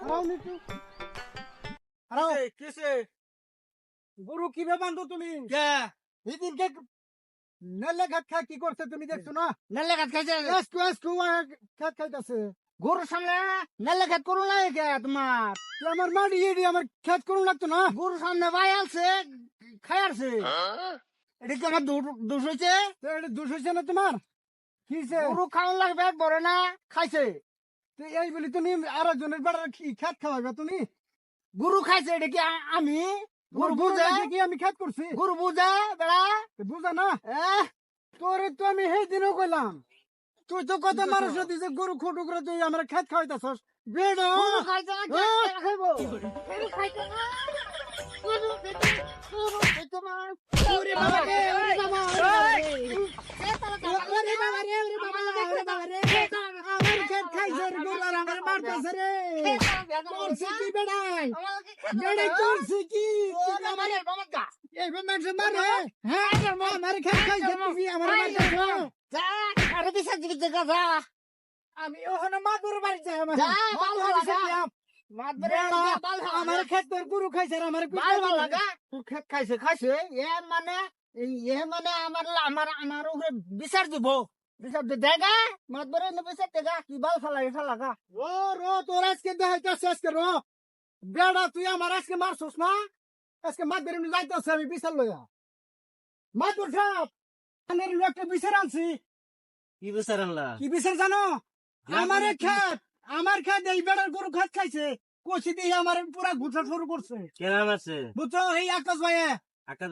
হারাও নিতু হারাও কিসে গরু কিভাবে বান্ধো তুমি কে এদিনকে নেলে ঘাট খা কি করছে তুমি দেখছো না নেলে কাট খাইছে এসকু এসকু খেত খাইতেছে গরুর সামনে নেলে কাট করুন না কে তোমার তুই আমার মাটি এডি আমার খেত করুন লাগতো না গরুর সামনে ভাই আছে খাই আসছে এটা কি আমার দোষ হয়েছে তো এটা দোষ হয়েছে না তোমার কিছে গরু খাওয়ান লাগবে বড় না খাইছে তুই এই বলি তুমি আর একজনের বেড়ার খেত খাওয়াবে তুমি গরু খাইছে এটা কি আমি গরু গরু বুঝে কি আমি খেত করছি গরু বুঝে বেড়া বুঝা না তোরে তো আমি সেই দিনও কইলাম তুই তো কত মানুষ দিছে গরু খুটু করে তুই আমার খেত খাওয়াইতেছস বেড়া গরু খাইছে না কে খাইবো গরু খাইছে না গরু খাইছে না ওরে বাবা রে ওরে বাবা ওরে বাবা রে আমার খেত খাইছে রে গরু আর আমার মারতেছে রে করছি কি বেড়াই বেড়াই করছি কি তুই আমার এই মানুষ মারে হ্যাঁ আমার খেত খাইছে তুমি আমার মারতেছ আমি ওখানে মা গরু বাড়ি যাই আমার আমার খেত তোর গরু খাইছে আমার খেত খাইছে খাইছে এ মানে আমার আমার আমার উপরে বিচার দিব বিচার দেগা মাত বরে না বিচার দেগা কি বাল ফালা ও রো তোর আজকে দেখাইতেছে আজকে রো বেড়া তুই আমার আজকে মারছস না আজকে মাত বেরোনি যাইতেছে আমি বিচার লইয়া মা তোর সাপ আমার একটা বিচার আনছি কি বিচার আনলা কি বিচার জানো আমার খেত এই বেড়ার গরু খাত খাইছে কষি দিয়ে আমার পুরা ঘুষা শুরু করছে কেরাম আছে বুঝছো এই আকাশ ভাইয়ে আকাশ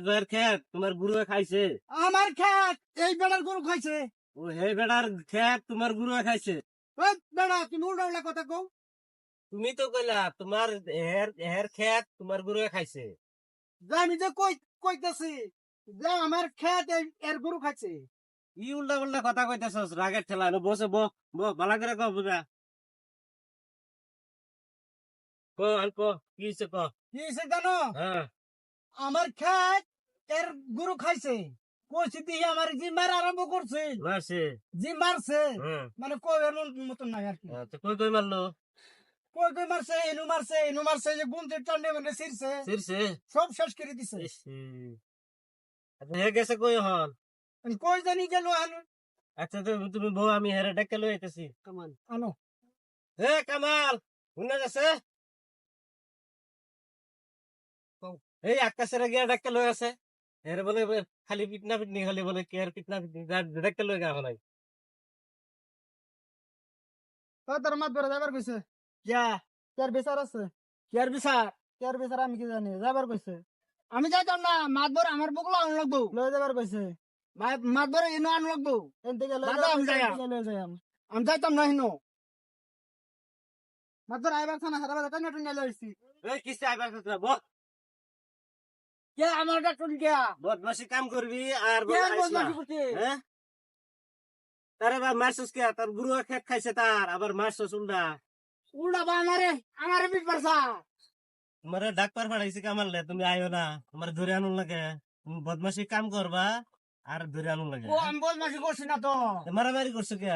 ভাইয়ের খেত তোমার গুরু খাইছে আমার খেত এই বেড়ার গরু খাইছে ও হে বেড়ার খেত তোমার গুরু খাইছে ওই বেড়া তুমি উল্টা উল্টা কথা কও তুমি তো কইলা তোমার হের খেত তোমার গুরু খাইছে যে আমি যে কইতেছি যে আমার খেত এর গরু খাইছে ই উল্টা উল্টা কথা কইতেছস রাগের ঠেলা বসে ভালো করে কো বুঝা কি হইছে ক কি হয়েছে জানো হ্যাঁ আমার খেত এর গরু খাইছে কষি দিয়ে আমার জি মার আরম্ভ করছে মারছে জি মারছে হ্যাঁ মানে কই মতন নাই আর কি তো কই মারলো কই মারছে এনু মারছে যে গুমতে টান্ডে মানে ছিড়ছে সিরছে সব শেষ করে দিছে হে গেছে কই হন আমি কই জানি গেল আনো আচ্ছা তুমি বউ আমি হেরে ডেকে লই আইতেছি কামান আনো হে কামাল শুনে যাচ্ছে এই আকাশের গিয়া ডেকে লই আছে হেরে বলে খালি পিটনা পিটনি খালি বলে কে আর পিটনা পিটনি ডেকে লই গা নাই তোর মাত বেড়ে যাবার কইছে যা কের বিচার আছে কেয়ার বিচার কের বিচার আমি কি জানি যাবার কইছে আমি যাইতাম না মাতবর আমার বকলা আন লাগবো লয়ে যাবার কইছে মাতবর এনো আন লাগবো এন থেকে লয়ে দাদা, আমি যাই। লয়ে যাই আমি যাইতাম না হিনো মাত্র আইবার থানা হারা বাজা টানা টানা লইছি এই কিসে আইবার কথা বল কে আমার ডাক্তার কে বদমাশি কাম করবি আর কে বল আইস না। বদমাশি করছে হ্যাঁ তার আবার মারছস কে তার গুরু খেত খাইছে তার আবার মারছস উল্টা উল্টা বা আমারে বিট পারছা তোমার ডাক্তার পাঠাইছি কামারলে তুমি আইও না তোমার ধরে আনুন লাগে তুমি বদমাশি কাম করবা আর ধরে আনুন লাগে ও আমি বদমাশি করছি না তো মারামারি করছো কে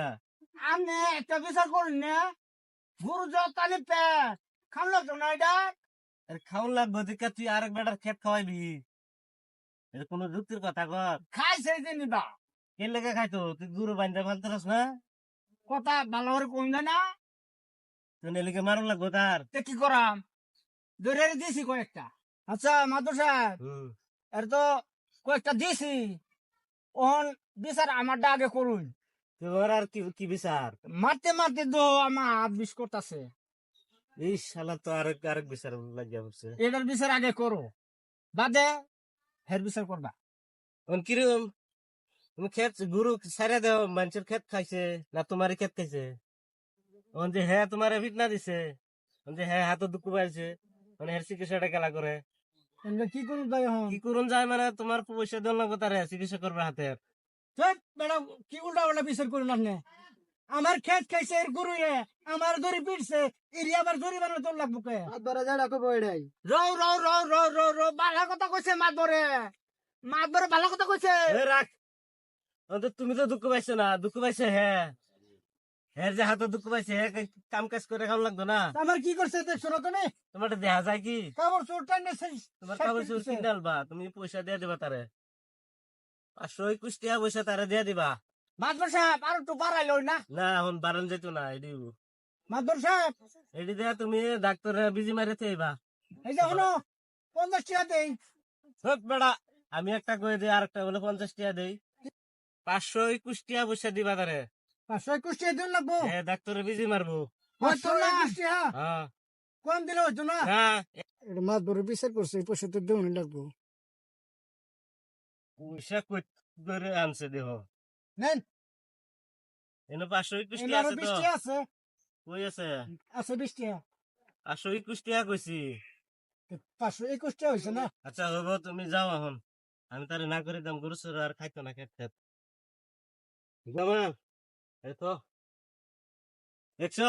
আমি একটা বিচার করি না গুরু জতালি পে খামলো তো না এটা আর খাউন লাগবে দেখে তুই আরেক বেটার খেত খাওয়াইবি এটা কোনো যুক্তির কথা কর খাইছে জিনিবা কে লেগে খাইতো তুই গুরু বান্ধা ফালতেরস না কথা ভালো করে কই না তুই নেলিকে মারুন লাগবো তার তে কি করাম ধরে দিছি কয়েকটা আচ্ছা মাদুর সাহেব এর তো কয়েকটা দিছি ওহন বিচার আমারটা আগে করুন তোর আর কি কি বিচার মারতে মারতে তো আমার হাত বিষ করতেছে এই শালা তো আরেক বিচার লাগিয়া পড়ছে এটার বিচার আগে করো বাদে হের বিচার করবা কিরকম তুমি খেত গুরু সারা দেও মানুষের খেত খাইছে না তোমারই খেত খাইছে যে হ্যাঁ তোমার ফিটনা দিছে যে হ্যাঁ হাতে দুঃখ পাইছে মানে হের চিকিৎসাটা খেলা করে এনকে কি করুন ভাই হন কি করুন যায় মানে তোমার পয়সা দেওয়ার লাগবে তারে চিকিৎসা করবে হাতের ম্যাডাম কি উল্টা উল্টা বিচার করুন আপনি আমার খেত খাইছে এর গুরু আমার দড়ি পিটছে এরি আবার দড়ি বানানো তোর লাগবো কে বড় জায়গা কো বইড়াই রৌ বালা কথা কইছে মাত ধরে বালা কথা কইছে রাখ তুমি তো দুঃখ পাইছো না দুঃখ পাইছে হ্যাঁ এর যে হাতে দুঃখ পাইছে হে কাম কাজ করে খাওয়া লাগতো না আমার কি করছে দেখছো না তুমি তোমার দেখা যায় কি কাপড় চোর টাইনে তোমার কাগজ কিনে আলবা তুমি পয়সা দিয়ে দিবা তারে 521 টাকা পয়সা তারে দিয়ে দিবা মাদবর সাহেব আর একটু বাড়াইলো না না এখন বারণ যেত না এডি মাদবর সাহেব এডি দিয়া তুমি ডাক্তারে বিজি মারে থেইবা এই যে হলো 50 টাকা দেই হোক বেড়া আমি একটা কই দিই আর একটা বলে 50 টাকা দেই 521 টাকা পয়সা দিবা তারে 521 টাকা দিন লাগবো ডাক্তারে বিজি মারবো 521 টাকা হ্যাঁ কম দিলে হইতো না না এটা মাদবরের বিচার করছে এই পয়সা তো দেউনি লাগবো পয়সা কই করে আনছে দেহ নেন এনে 521 টাকা এনারও আছে 20 তো টাকা আছে কই আছে আছে 20 টাকা 521 টাকা কইছি 521 টাকা হয়েছে না আচ্ছা হব তুমি যাও এখন আমি তারে না করে দাম গরু সরু আর খাইতো না খেত জামা এই তো দেখছো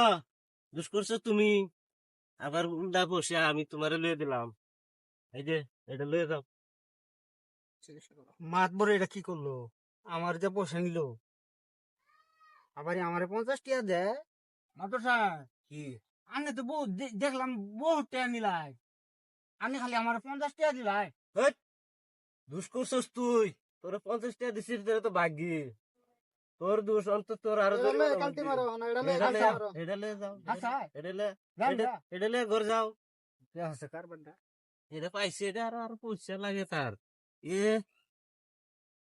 দুষ করছো তুমি আবার উল্টা বসে আমি তোমারে লয়ে দিলাম এই যে এটা লয়ে যাও মাতবর এটা কি করলো আমার যে পয়সা নিল আবার আমারে 50 টাকা দেয় মাতবর সাহেব কি আনে তো বহু দেখলাম বহুত টাকা নিলাই আনে খালি আমার 50 টাকা দিলাই দুষ করছস তুই তোর 50 টাকা দিছিস তোর তো ভাগ্যি তোর দোষ অন্তত তোর আরো এটা লয়ে যাও আচ্ছা এটা লয়ে ঘর যাও আছে কারবারটা এটা পাইছে এটা আর পয়সা লাগে তার এ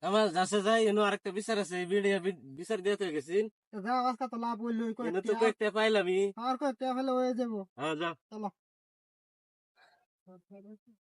আমার যাচ্ছে যাই এনো আরেকটা বিচার আছে ভিডিও বিচার দিয়ে তো গেছি যাও আজকে তো লাভ হইলো এনে তো কয়েকটা পাইলামই আর কয়েকটা হলে হয়ে যাবো হ্যাঁ যাও চলো